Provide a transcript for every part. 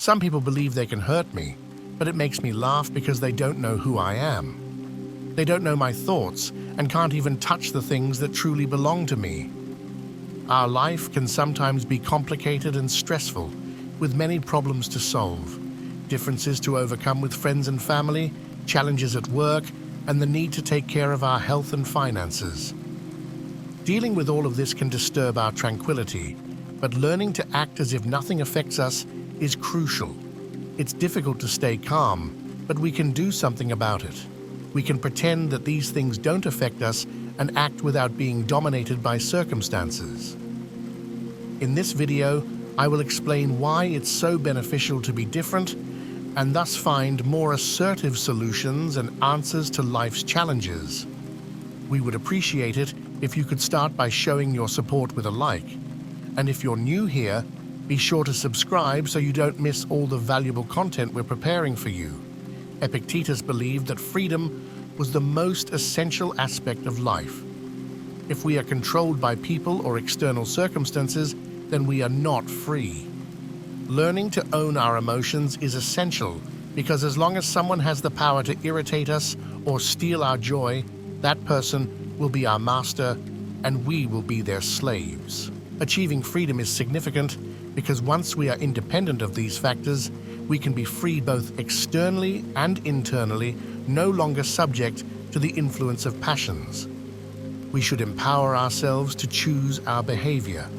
Some people believe they can hurt me, but it makes me laugh because they don't know who I am. They don't know my thoughts and can't even touch the things that truly belong to me. Our life can sometimes be complicated and stressful, with many problems to solve, differences to overcome with friends and family, challenges at work, and the need to take care of our health and finances. Dealing with all of this can disturb our tranquility, but learning to act as if nothing affects us is crucial. It's difficult to stay calm, but we can do something about it. We can pretend that these things don't affect us and act without being dominated by circumstances. In this video, I will explain why it's so beneficial to be different and thus find more assertive solutions and answers to life's challenges. We would appreciate it if you could start by showing your support with a like. And if you're new here, be sure to subscribe so you don't miss all the valuable content we're preparing for you. Epictetus believed that freedom was the most essential aspect of life. If we are controlled by people or external circumstances, then we are not free. Learning to own our emotions is essential because as long as someone has the power to irritate us or steal our joy, that person will be our master and we will be their slaves. Achieving freedom is significant because once we are independent of these factors, we can be free both externally and internally, no longer subject to the influence of passions. We should empower ourselves to choose our behavior.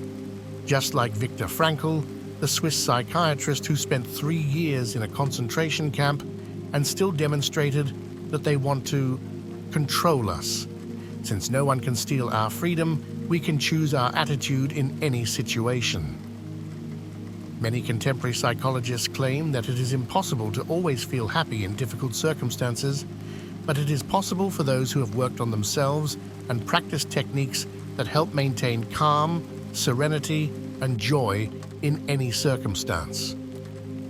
Just like Viktor Frankl, the Swiss psychiatrist who spent 3 years in a concentration camp and still demonstrated that they want to control us. Since no one can steal our freedom, we can choose our attitude in any situation. Many contemporary psychologists claim that it is impossible to always feel happy in difficult circumstances, but it is possible for those who have worked on themselves and practiced techniques that help maintain calm, serenity, and joy in any circumstance.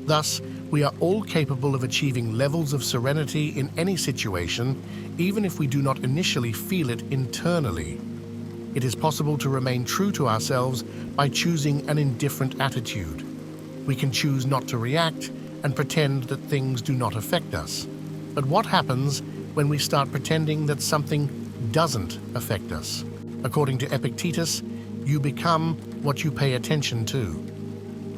Thus, we are all capable of achieving levels of serenity in any situation, even if we do not initially feel it internally. It is possible to remain true to ourselves by choosing an indifferent attitude. We can choose not to react and pretend that things do not affect us. But what happens when we start pretending that something doesn't affect us? According to Epictetus, you become what you pay attention to.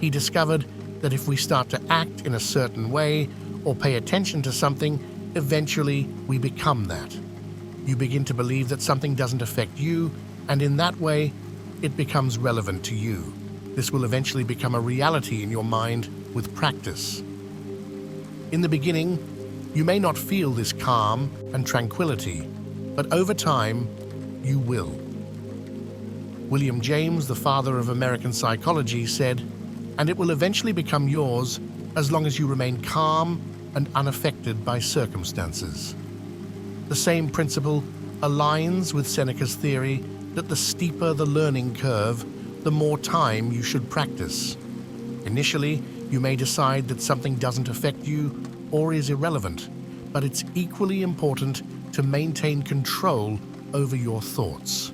He discovered that if we start to act in a certain way or pay attention to something, eventually we become that. You begin to believe that something doesn't affect you, and in that way, it becomes relevant to you. This will eventually become a reality in your mind with practice. In the beginning, you may not feel this calm and tranquility, but over time, you will. William James, the father of American psychology, said, "And it will eventually become yours as long as you remain calm and unaffected by circumstances." The same principle aligns with Seneca's theory that the steeper the learning curve, the more time you should practice. Initially, you may decide that something doesn't affect you or is irrelevant, but it's equally important to maintain control over your thoughts.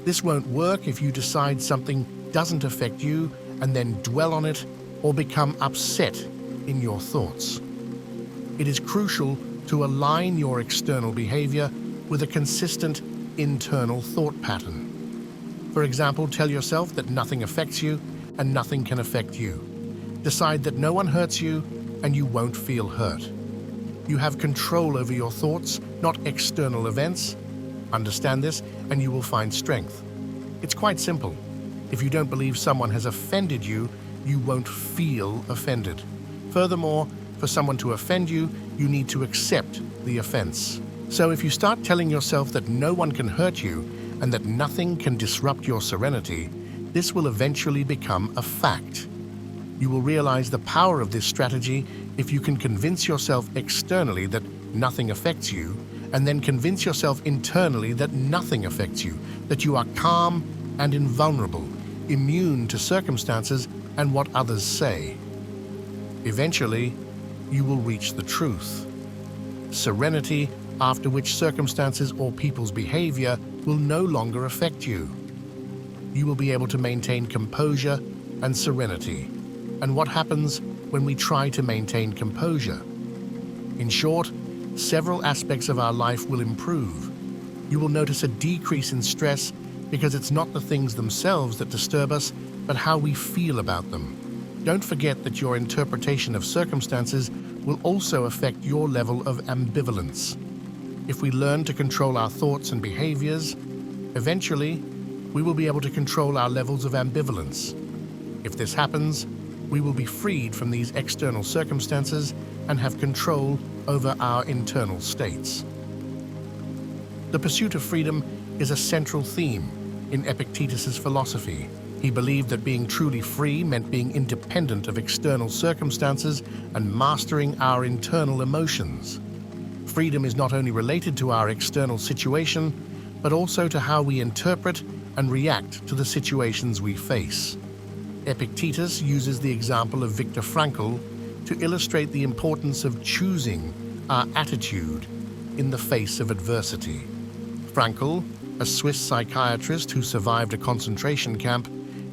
This won't work if you decide something doesn't affect you and then dwell on it or become upset in your thoughts. It is crucial to align your external behavior with a consistent internal thought pattern. For example, tell yourself that nothing affects you and nothing can affect you. Decide that no one hurts you and you won't feel hurt. You have control over your thoughts, not external events. Understand this and you will find strength. It's quite simple. If you don't believe someone has offended you, you won't feel offended. Furthermore, for someone to offend you, you need to accept the offense. So if you start telling yourself that no one can hurt you and that nothing can disrupt your serenity, this will eventually become a fact. You will realize the power of this strategy if you can convince yourself externally that nothing affects you, and then convince yourself internally that nothing affects you, that you are calm and invulnerable, immune to circumstances and what others say. Eventually, you will reach the truth. Serenity, after which circumstances or people's behavior will no longer affect you. You will be able to maintain composure and serenity. And what happens when we try to maintain composure. In short, several aspects of our life will improve. You will notice a decrease in stress because it's not the things themselves that disturb us, but how we feel about them. Don't forget that your interpretation of circumstances will also affect your level of ambivalence. If we learn to control our thoughts and behaviors, eventually, we will be able to control our levels of ambivalence. If this happens, we will be freed from these external circumstances and have control over our internal states. The pursuit of freedom is a central theme in Epictetus's philosophy. He believed that being truly free meant being independent of external circumstances and mastering our internal emotions. Freedom is not only related to our external situation, but also to how we interpret and react to the situations we face. Epictetus uses the example of Viktor Frankl to illustrate the importance of choosing our attitude in the face of adversity. Frankl, a Swiss psychiatrist who survived a concentration camp,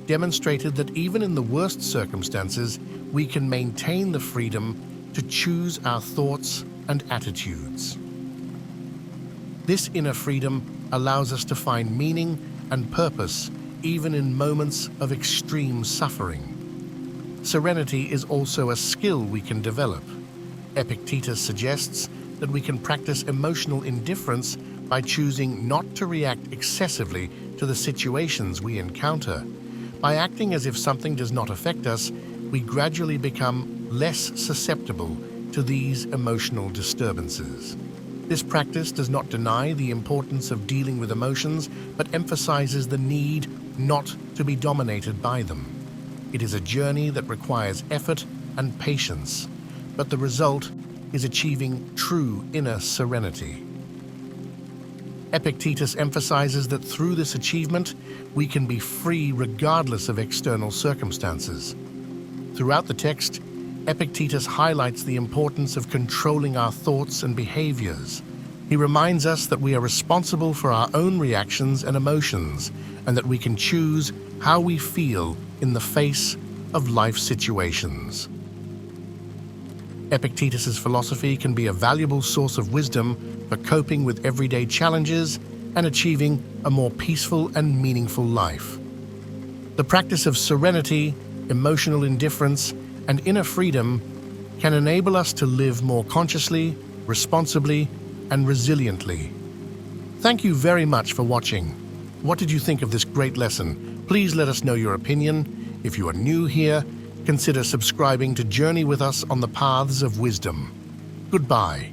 demonstrated that even in the worst circumstances, we can maintain the freedom to choose our thoughts and attitudes. This inner freedom allows us to find meaning and purpose even in moments of extreme suffering. Serenity is also a skill we can develop. Epictetus suggests that we can practice emotional indifference by choosing not to react excessively to the situations we encounter. By acting as if something does not affect us, we gradually become less susceptible to these emotional disturbances. This practice does not deny the importance of dealing with emotions, but emphasizes the need not to be dominated by them. It is a journey that requires effort and patience, but the result is achieving true inner serenity. Epictetus emphasizes that through this achievement, we can be free regardless of external circumstances. Throughout the text, Epictetus highlights the importance of controlling our thoughts and behaviors. He reminds us that we are responsible for our own reactions and emotions, and that we can choose how we feel in the face of life situations. Epictetus's philosophy can be a valuable source of wisdom for coping with everyday challenges and achieving a more peaceful and meaningful life. The practice of serenity, emotional indifference, and inner freedom can enable us to live more consciously, responsibly, and resiliently. Thank you very much for watching. What did you think of this great lesson? Please let us know your opinion. If you are new here, consider subscribing to journey with us on the paths of wisdom. Goodbye.